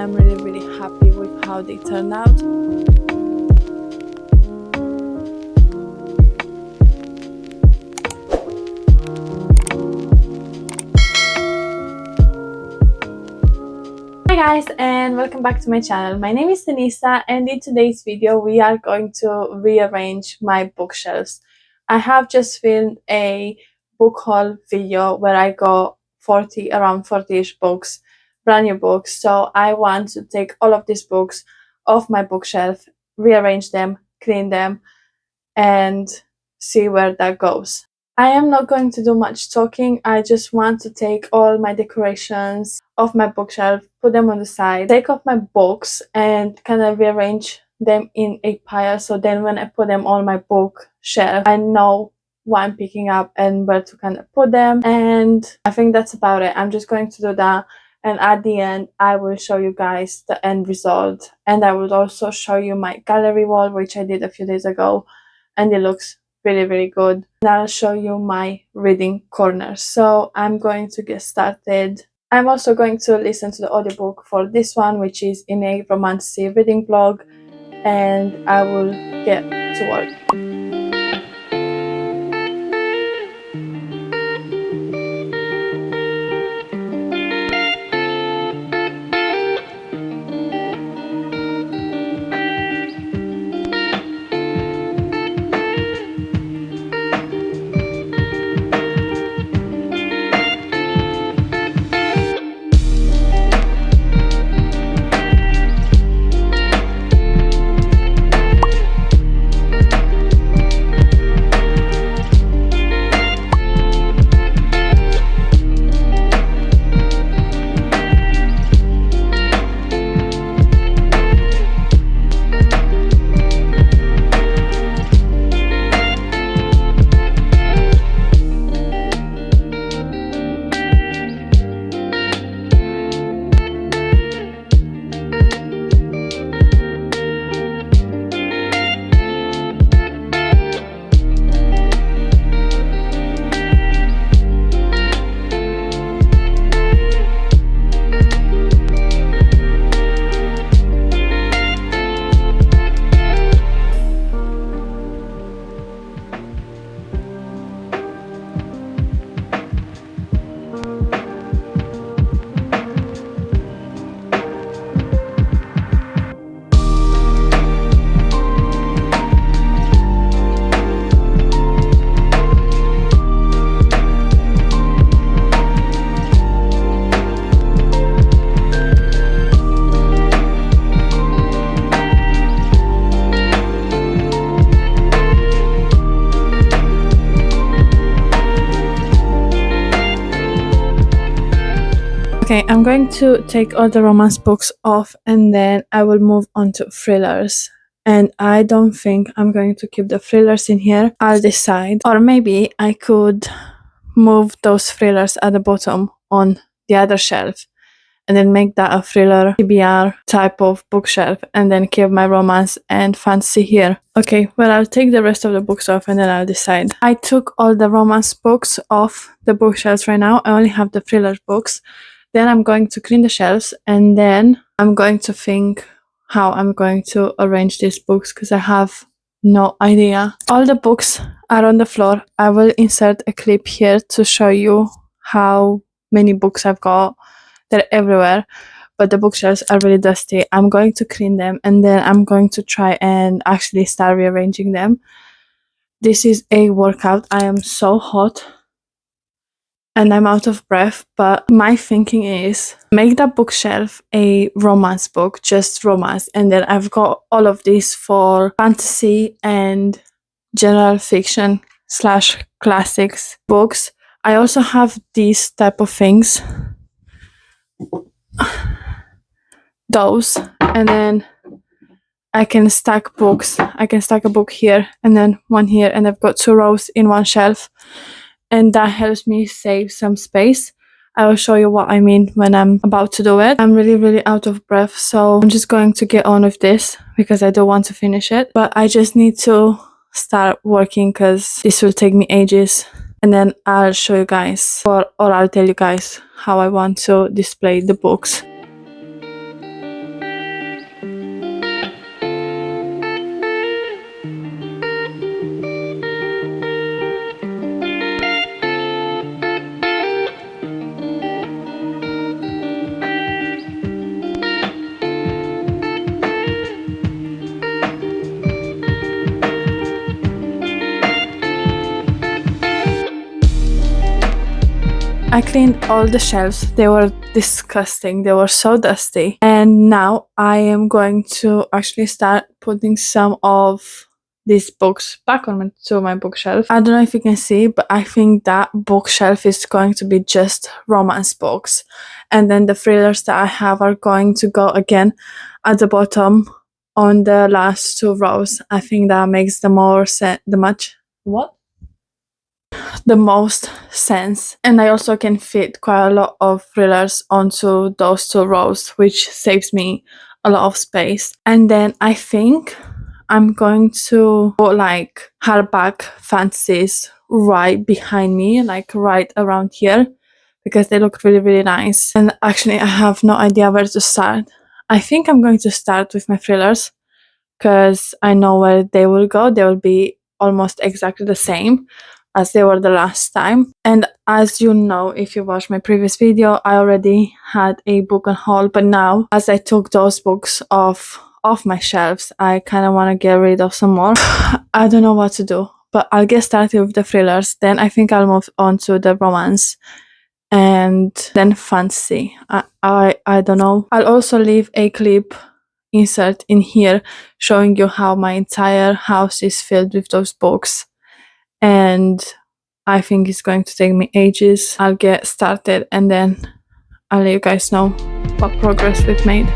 am really happy with how they turned out. Hi guys, and welcome back to my channel. My name is Denisa, and in today's video we are going to rearrange my bookshelves. I have just filmed a book haul video where I got around 40-ish books, brand new books. So I want to take all of these books off my bookshelf, rearrange them, clean them, and see where that goes. I am not going to do much talking. I just want to take all my decorations off my bookshelf, put them on the side, take off my books and kind of rearrange them in a pile, so then when I put them on my bookshelf, I know what I'm picking up and where to kind of put them. And I think that's about it. I'm just going to do that, and at the end I will show you guys the end result, and I will also show you my gallery wall, which I did a few days ago, and it looks really good. And I'll show you my reading corner. So I'm going to get started. I'm also going to listen to the audiobook for this one, which is in a romance reading blog, and I will get to work. Okay, I'm going to take all the romance books off, and then I will move on to thrillers. And I don't think I'm going to keep the thrillers in here. I'll decide. Or maybe I could move those thrillers at the bottom on the other shelf, and then make that a thriller TBR type of bookshelf, and then keep my romance and fantasy here. Okay, well, I'll take the rest of the books off and then I'll decide. I took all the romance books off the bookshelves right now. I only have the thriller books. Then I'm going to clean the shelves, and then I'm going to think how I'm going to arrange these books, because I have no idea. All the books are on the floor. I will insert a clip here to show you how many books I've got. They're everywhere, but the bookshelves are really dusty. I'm going to clean them, and then I'm going to try and actually start rearranging them. This is a workout. I am so hot and I'm out of breath, but my thinking is make that bookshelf a romance book, just romance, and then I've got all of these for fantasy and general fiction / classics books. I also have these type of things, those, and then I can stack books. I can stack a book here and then one here, and I've got 2 rows in one shelf, and that helps me save some space. I will show you what I mean when I'm about to do it. I'm really out of breath, so I'm just going to get on with this because I don't want to finish it, but I just need to start working because this will take me ages, and then I'll show you guys, or I'll tell you guys how I want to display the books. I cleaned all the shelves. They were disgusting. They were so dusty. And now I am going to actually start putting some of these books back to my bookshelf. I don't know if you can see, but I think that bookshelf is going to be just romance books. And then the thrillers that I have are going to go again at the bottom on the last two rows. I think that makes the most sense. And I also can fit quite a lot of thrillers onto those two rows, which saves me a lot of space. And then I think I'm going to put like hardback fantasies right behind me, like right around here, because they look really, really nice. And actually, I have no idea where to start. I think I'm going to start with my thrillers because I know where they will go. They will be almost exactly the same as they were the last time. And as you know, if you watched my previous video, I already had a book on haul, but now as I took those books off my shelves, I kind of want to get rid of some more. I don't know what to do, but I'll get started with the thrillers. Then I think I'll move on to the romance and then fantasy. I don't know. I'll also leave a clip insert in here showing you how my entire house is filled with those books, and I think it's going to take me ages. I'll get started and then I'll let you guys know what progress we've made.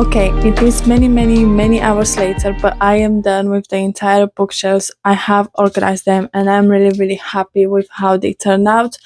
Okay, it is many hours later, but I am done with the entire bookshelves. I have organized them and I'm really happy with how they turned out.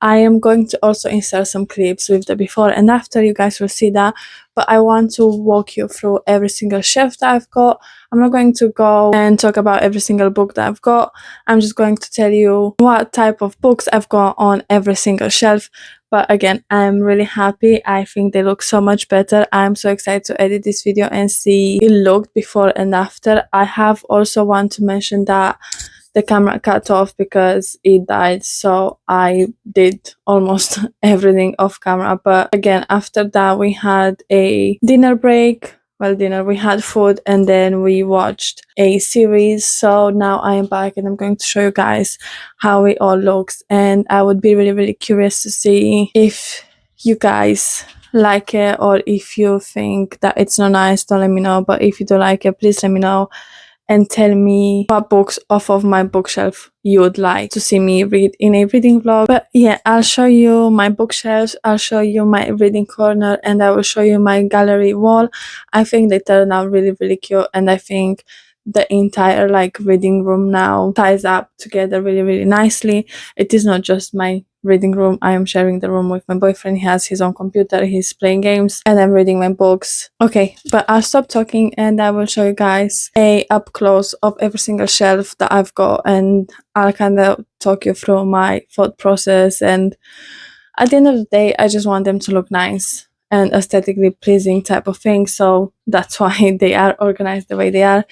I am going to also insert some clips with the before and after, you guys will see that, but I want to walk you through every single shelf that I've got. I'm not going to go and talk about every single book that I've got. I'm just going to tell you what type of books I've got on every single shelf. But again, I'm really happy. I think they look so much better. I'm so excited to edit this video and see it looked before and after. I have also want to mention that the camera cut off because it died, so I did almost everything off camera. But again, after that we had a dinner break. Well, dinner, we had food and then we watched a series. So now I am back and I'm going to show you guys how it all looks, and I would be really curious to see if you guys like it, or if you think that it's not nice, don't let me know. But if you do like it, please let me know and tell me what books off of my bookshelf you would like to see me read in a reading vlog. But yeah, I'll show you my bookshelves, I'll show you my reading corner, and I will show you my gallery wall. I think they turned out really cute, and I think the entire like reading room now ties up together really nicely. It is not just my reading room. I am sharing the room with my boyfriend. He has his own computer, he's playing games, and I'm reading my books. Okay, but I'll stop talking and I will show you guys a up close of every single shelf that I've got, and I'll kind of talk you through my thought process. And at the end of the day, I just want them to look nice and aesthetically pleasing type of thing, so that's why they are organized the way they are.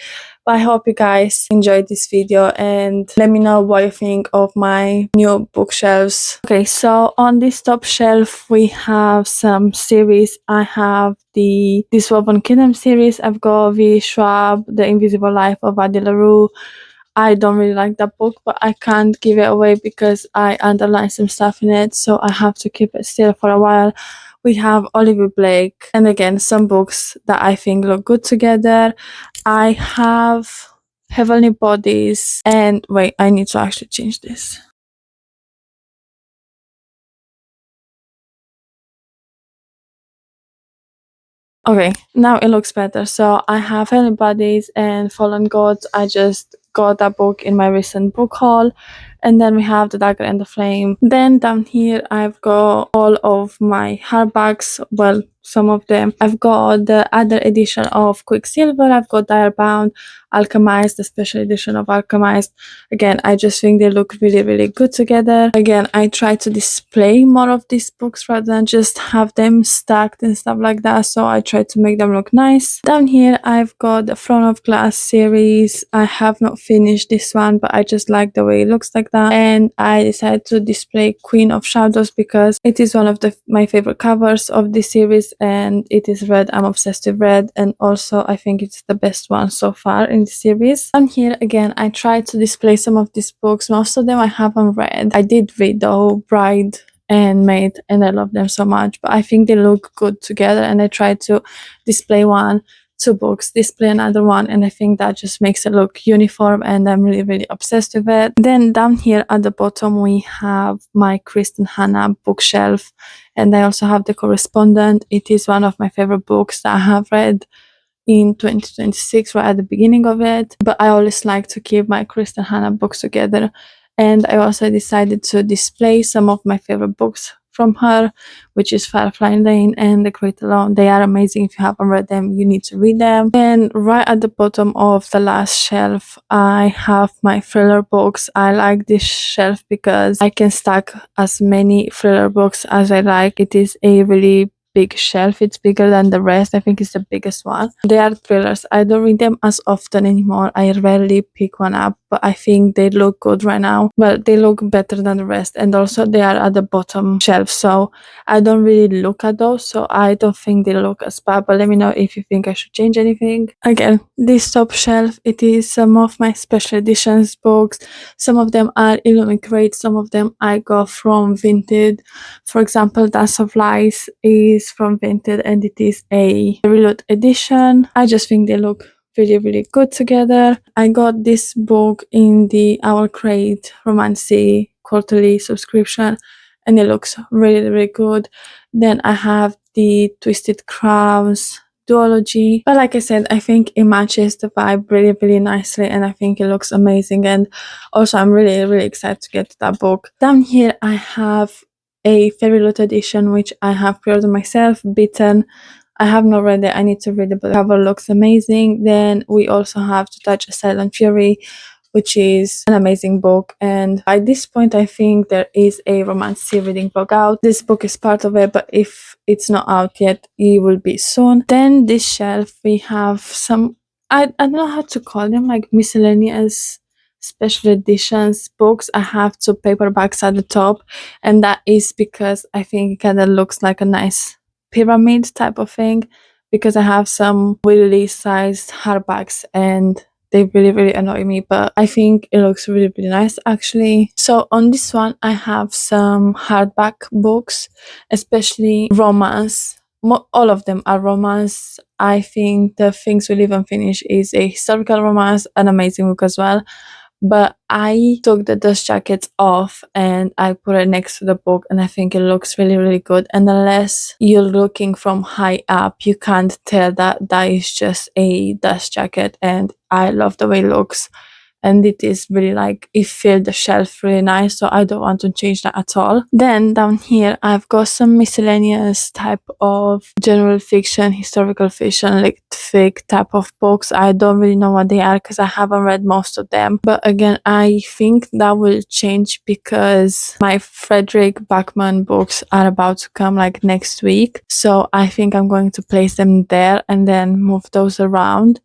But I hope you guys enjoyed this video and let me know what you think of my new bookshelves. Okay, so on this top shelf we have some series. I have the This Woven Kingdom series. I've got V. Schwab, The Invisible Life of Addie LaRue. I don't really like that book, but I can't give it away because I underlined some stuff in it, so I have to keep it still for a while. We have Olivia Blake, and again, some books that I think look good together. I have Heavenly Bodies, and wait, I need to actually change this. Okay, now it looks better. So I have Heavenly Bodies and Fallen Gods. I just got that book in my recent book haul. And then we have The Dagger and the Flame. Then down here I've got all of my hardbacks. Well, some of them. I've got the other edition of Quicksilver. I've got Direbound, Alchemized, the special edition of Alchemized. Again, I just think they look really good together. Again, I try to display more of these books rather than just have them stacked and stuff like that, so I try to make them look nice. Down here I've got the Throne of Glass series. I have not finished this one, but I just like the way it looks like that, and I decided to display Queen of Shadows because it is one of my favorite covers of this series, and it is red. I'm obsessed with red, and also I think it's the best one so far in the series. Down here again I tried to display some of these books. Most of them I haven't read. I did read though Bride and Maid, and I love them so much, but I think they look good together, and I tried to display two books, display another one, and I think that just makes it look uniform, and I'm really obsessed with it. Then down here at the bottom we have my Kristen Hanna bookshelf, and I also have The Correspondent. It is one of my favorite books that I have read in 2026, right at the beginning of it, but I always like to keep my Kristen Hanna books together, and I also decided to display some of my favorite books from her, which is Firefly Lane and The Great Alone. They are amazing. If you haven't read them, you need to read them. And right at the bottom of the last shelf I have my thriller books. I like this shelf because I can stack as many thriller books as I like. It is a really big shelf. It's bigger than the rest. I think it's the biggest one. They are thrillers. I don't read them as often anymore. I rarely pick one up, but I think they look good right now. Well, they look better than the rest, and also they are at the bottom shelf, so I don't really look at those, so I don't think they look as bad. But let me know if you think I should change anything. Again, this top shelf, it is some of my special editions books. Some of them are Illuminate, some of them I got from Vinted. For example, Dance of Lies is from Vinted, and it is a reload edition. I just think they look really good together. I got this book in the Owl Crate Romancy quarterly subscription, and it looks really good. Then I have the Twisted Crowns, duology. But like I said, I think it matches the vibe really, really nicely, and I think it looks amazing. And also, I'm really, really excited to get to that book. Down here, I have a Fairy Loot edition, which I have pre-ordered myself, Bitten. I have not read it. I need to read it, but the cover looks amazing. Then we also have To Touch a Silent Fury, which is an amazing book. And by this point, I think there is a romance reading book out. This book is part of it, but if it's not out yet, it will be soon. Then this shelf, we have some, I don't know how to call them, like miscellaneous special editions books. I have two paperbacks at the top, and that is because I think it kind of looks like a nice pyramid type of thing, because I have some really sized hardbacks and they really, really annoy me, but I think it looks really, really nice actually. So on this one, I have some hardback books, especially romance. All of them are romance. I think The Things We Live and Finish is a historical romance, an amazing book as well. But I took the dust jacket off and I put it next to the book, and I think it looks really, really good. And unless you're looking from high up, you can't tell that that is just a dust jacket, and I love the way it looks. And it is really like, it filled the shelf really nice, so I don't want to change that at all. Then down here I've got some miscellaneous type of general fiction, historical fiction, like fic type of books. I don't really know what they are because I haven't read most of them, but again, I think that will change because my Frederick Backman books are about to come like next week, so I think I'm going to place them there and then move those around.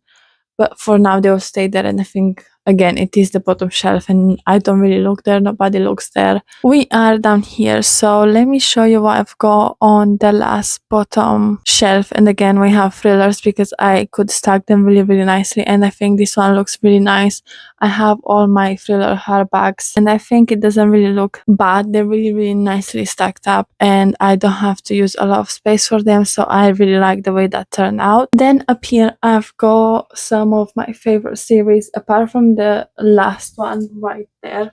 But for now, they will stay there, and I think, again, it is the bottom shelf, and I don't really look there. Nobody looks there. We are down here, so let me show you what I've got on the last bottom shelf. And again, we have thrillers because I could stack them really, really nicely, and I think this one looks really nice. I have all my thriller hardbacks, and I think it doesn't really look bad. They're really, really nicely stacked up, and I don't have to use a lot of space for them, so I really like the way that turned out. Then up here, I've got some of my favorite series, apart from the last one right there.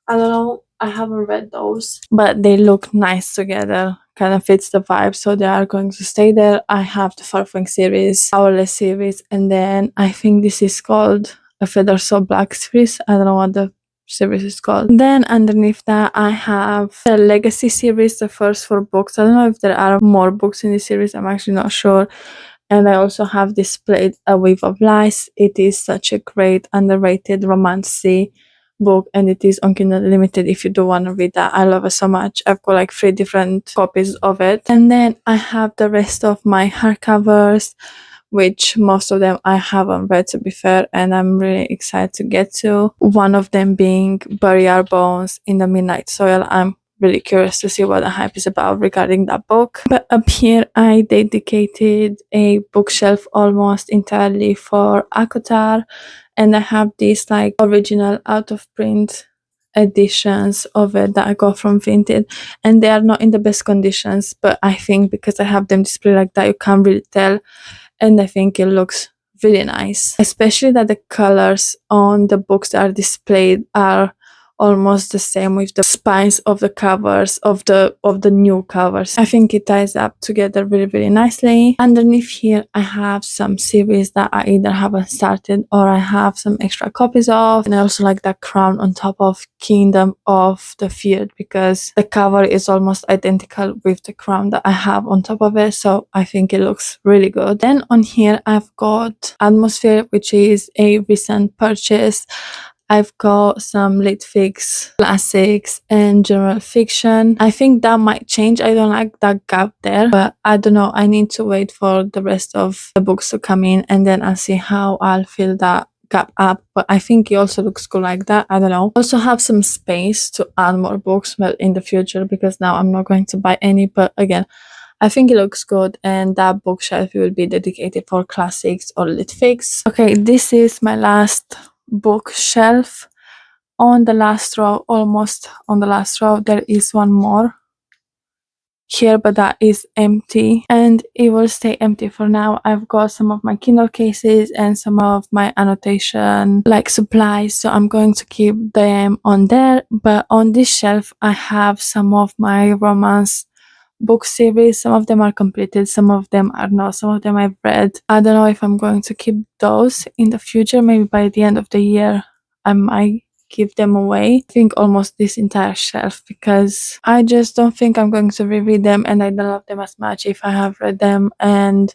I don't know, I haven't read those, but they look nice together, kind of fits the vibe, so they are going to stay there. I have the Farfang series, Powerless series, and then I think this is called A Feather So Black series. I don't know what the series is called. Then underneath that, I have the Legacy series, the first 4 books. I don't know if there are more books in this series, I'm actually not sure. And I also have Displayed A Wave of Lies. It is such a great, underrated romance book, and it is on Kindle Unlimited if you do want to read that. I love it so much. I've got like 3 different copies of it. And then I have the rest of my hardcovers, which most of them I haven't read, to be fair, and I'm really excited to get to. One of them being Bury Our Bones in the Midnight Soil. I'm really curious to see what the hype is about regarding that book. But up here, I dedicated a bookshelf almost entirely for ACOTAR, and I have these like original out of print editions of it that I got from Vinted, and they are not in the best conditions, but I think because I have them displayed like that, you can't really tell, and I think it looks really nice, especially that the colors on the books that are displayed are almost the same with the spines of the covers of the new covers. I think it ties up together really, really nicely. Underneath here, I have some series that I either haven't started or I have some extra copies of, and I also like that crown on top of Kingdom of the Feared because the cover is almost identical with the crown that I have on top of it, so I think it looks really good. Then on here, I've got Atmosphere, which is a recent purchase. I've got some lit fics, classics, and general fiction. I think that might change. I don't like that gap there, but I don't know. I need to wait for the rest of the books to come in, and then I'll see how I'll fill that gap up. But I think it also looks cool like that. I don't know. Also have some space to add more books, well, in the future, because now I'm not going to buy any. But again, I think it looks good, and that bookshelf will be dedicated for classics or lit fics. Okay, this is my last bookshelf. On the last row, almost on the last row, there is one more here, but that is empty, and it will stay empty for now. I've got some of my Kindle cases and some of my annotation like supplies, so I'm going to keep them on there. But on this shelf, I have some of my romance book series. Some of them are completed, some of them are not, some of them I've read. I don't know if I'm going to keep those in the future. Maybe by the end of the year I might give them away. I think almost this entire shelf, because I just don't think I'm going to reread them, and I don't love them as much if I have read them. And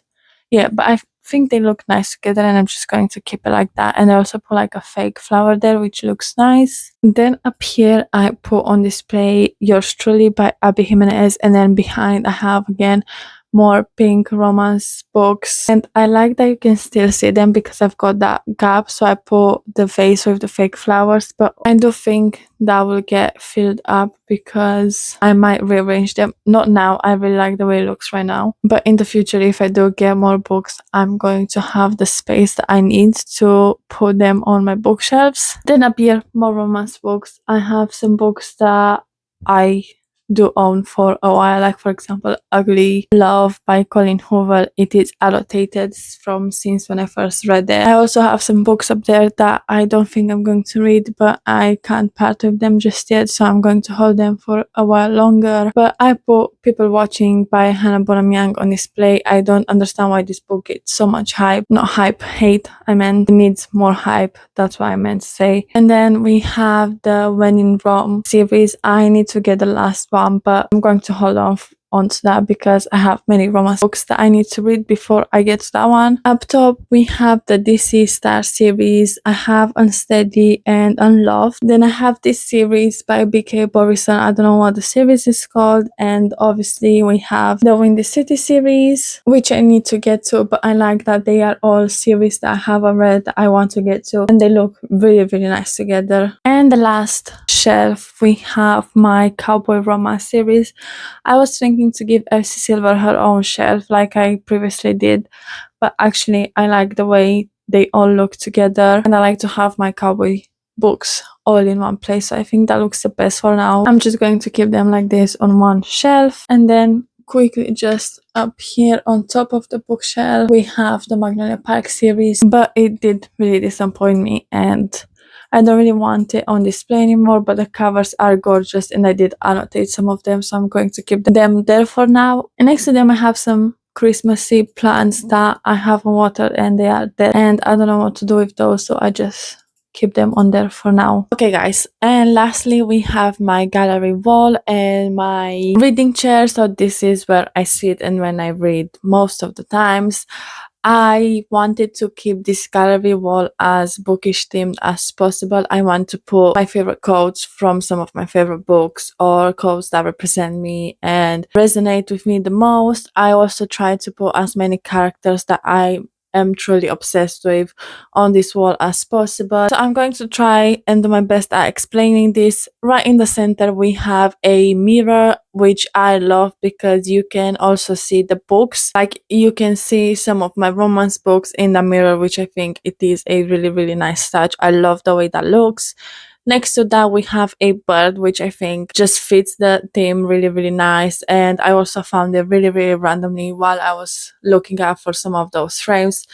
yeah, but I think they look nice together, and I'm just going to keep it like that. And I also put like a fake flower there, which looks nice. Then up here I put on display Yours Truly by Abby Jimenez, and then behind I have again more pink romance books, and I like that you can still see them because I've got that gap, so I put the vase with the fake flowers, but I do think that will get filled up because I might rearrange them. Not now, I really like the way it looks right now, but in the future, if I do get more books, I'm going to have the space that I need to put them on my bookshelves. Then up here, more romance books. I have some books that I do own for a while, like for example Ugly Love by Colleen Hoover. It is annotated from since when I first read it. I also have some books up there that I don't think I'm going to read, but I can't part with them just yet, so I'm going to hold them for a while longer. But I put People Watching by Hannah Bonham Young on display. I don't understand why this book gets so much hype. Not hype, hate. I meant it needs more hype. That's what I meant to say. And then we have the When in Rome series. I need to get the last one, but I'm going to hold onto that because I have many romance books that I need to read before I get to that one. Up top we have the DC Star series. I have Unsteady and Unloved. Then I have this series by B.K. Borison. I don't know what the series is called. And obviously we have the Windy City series, which I need to get to, but I like that they are all series that I haven't read that I want to get to, and they look really, really nice together. And the last shelf we have my Cowboy Romance series. I was thinking to give Elsie Silver her own shelf like I previously did, but actually I like the way they all look together, and I like to have my cowboy books all in one place, so I think that looks the best for now. I'm just going to keep them like this on one shelf. And then quickly just up here on top of the bookshelf we have the Magnolia Park series, but it did really disappoint me and I don't really want it on display anymore, but the covers are gorgeous and I did annotate some of them, so I'm going to keep them there for now. And next to them I have some Christmassy plants that I haven't watered and they are dead, and I don't know what to do with those, so I just keep them on there for now. Okay guys, and lastly we have my gallery wall and my reading chair. So this is where I sit and when I read most of the times. I wanted to keep this gallery wall as bookish themed as possible. I want to put my favorite quotes from some of my favorite books or quotes that represent me and resonate with me the most. I also try to put as many characters that I am truly obsessed with on this wall as possible. So I'm going to try and do my best at explaining this. Right in the center we have a mirror, which I love because you can also see the books. Like you can see some of my romance books in the mirror, which I think it is a really, really nice touch. I love the way that looks. Next to that we have a bird, which I think just fits the theme really, really nice, and I also found it really, really randomly while I was looking out for some of those frames,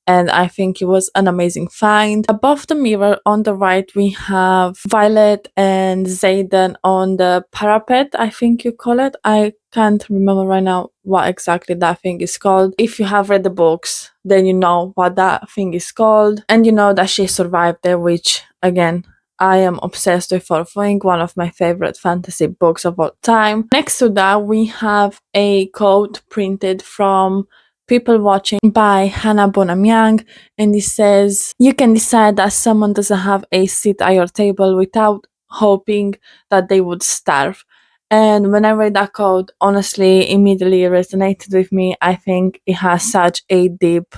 and I think it was an amazing find. Above the mirror on the right we have Violet and Zayden on the parapet, I think you call it. I can't remember right now what exactly that thing is called. If you have read the books then you know what that thing is called, and you know that she survived there, which again I am obsessed with Following, one of my favorite fantasy books of all time. Next to that we have a quote printed from People Watching by Hannah Bonham Young, and it says, "You can decide that someone doesn't have a seat at your table without hoping that they would starve." And when I read that quote, honestly, immediately resonated with me. I think it has such a deep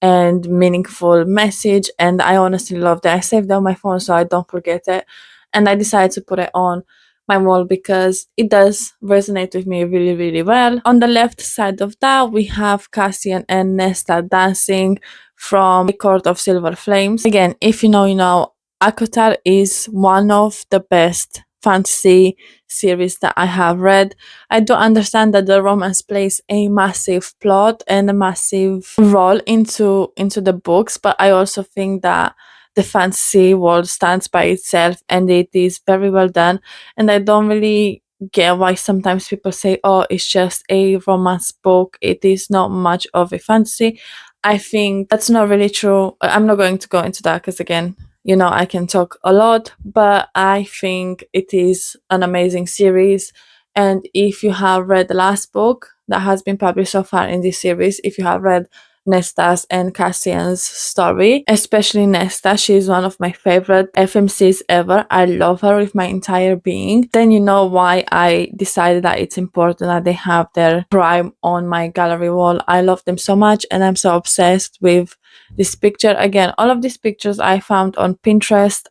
and meaningful message, and I honestly loved it. I saved it on my phone so I don't forget it, and I decided to put it on my wall because it does resonate with me really, really well. On the left side of that we have Cassian and Nesta dancing from A Court of Silver Flames. Again, if you know, you know, ACOTAR is one of the best fantasy series that I have read. I do understand that the romance plays a massive plot and a massive role into the books, but I also think that the fantasy world stands by itself and it is very well done, and I don't really get why sometimes people say, oh, it's just a romance book, it is not much of a fantasy. I think that's not really true. I'm not going to go into that because, again, you know, I can talk a lot, but I think it is an amazing series. And if you have read the last book that has been published so far in this series, if you have read Nesta's and Cassian's story, especially Nesta, she is one of my favorite FMCs ever. I love her with my entire being. Then you know why I decided that it's important that they have their prime on my gallery wall. I love them so much and I'm so obsessed with this picture. Again, all of these pictures I found on Pinterest.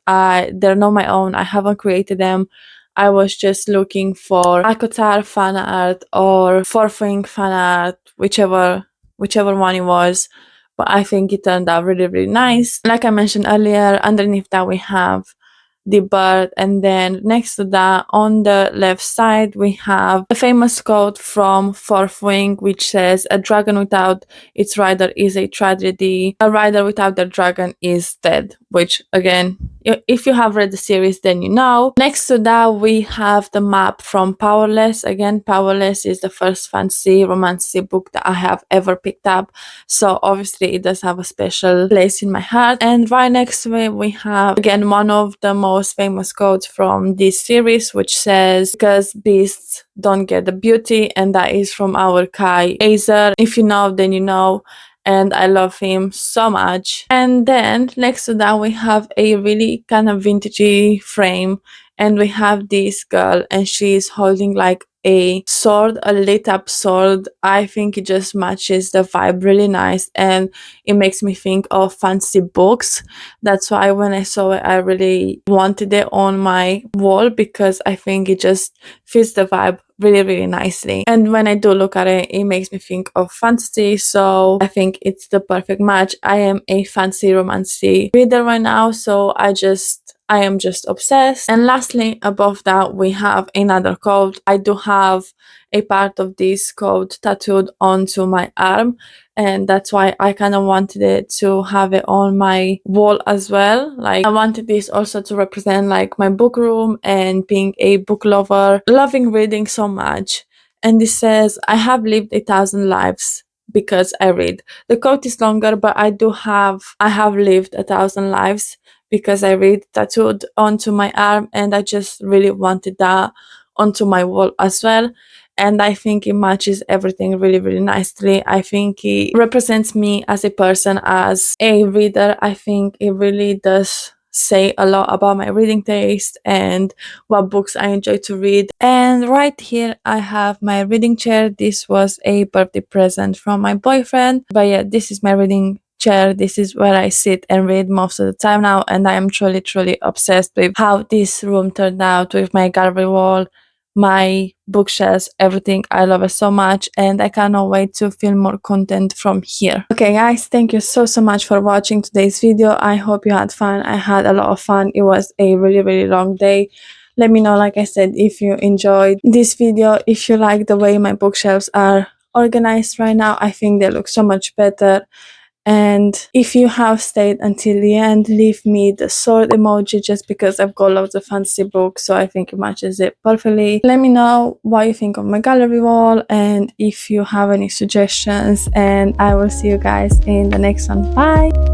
They're not my own. I haven't created them. I was just looking for Akotar fan art or Forfing fan art, whichever one it was. But I think it turned out really, really nice. Like I mentioned earlier, underneath that we have the bird, and then next to that on the left side we have a famous quote from Fourth Wing, which says, a dragon without its rider is a tragedy, a rider without their dragon is dead, which, again, if you have read the series, then you know. Next to that we have the map from Powerless. Again, Powerless is the first fantasy romance book that I have ever picked up, so obviously it does have a special place in my heart. And right next to it we have, again, one of the most famous quotes from this series, which says, because beasts don't get the beauty, and that is from our Kai Azer. If you know, then you know, and I love him so much. And then next to that we have a really kind of vintagey frame, and we have this girl and she's holding like a sword, a lit up sword. I think it just matches the vibe really nice and it makes me think of fantasy books. That's why when I saw it I really wanted it on my wall, because I think it just fits the vibe really, really nicely. And when I do look at it, it makes me think of fantasy, so I think it's the perfect match. I am a fantasy romance reader right now, so I am just obsessed. And lastly, above that we have another quote. I do have a part of this quote tattooed onto my arm, and that's why I kind of wanted it to have it on my wall as well. Like, I wanted this also to represent like my book room and being a book lover, loving reading so much. And this says, I have lived 1,000 lives because I read. The quote is longer, but I have lived 1,000 lives because I read, tattooed onto my arm, and I just really wanted that onto my wall as well. And I think it matches everything really, really nicely. I think it represents me as a person, as a reader. I think it really does say a lot about my reading taste and what books I enjoy to read. And right here I have my reading chair. This was a birthday present from my boyfriend. But yeah, this is my reading chair. This is where I sit and read most of the time now, and I am truly, truly obsessed with how this room turned out with my gallery wall, my bookshelves, everything. I love it so much and I cannot wait to film more content from here. Okay guys, thank you so much for watching today's video. I hope you had fun. I had a lot of fun. It was a really, really long day. Let me know, like I said, if you enjoyed this video, if you like the way my bookshelves are organized right now. I think they look so much better. And if you have stayed until the end, leave me the sword emoji, just because I've got lots of fantasy books, so I think it matches it perfectly. Let me know what you think of my gallery wall and if you have any suggestions, and I will see you guys in the next one. Bye!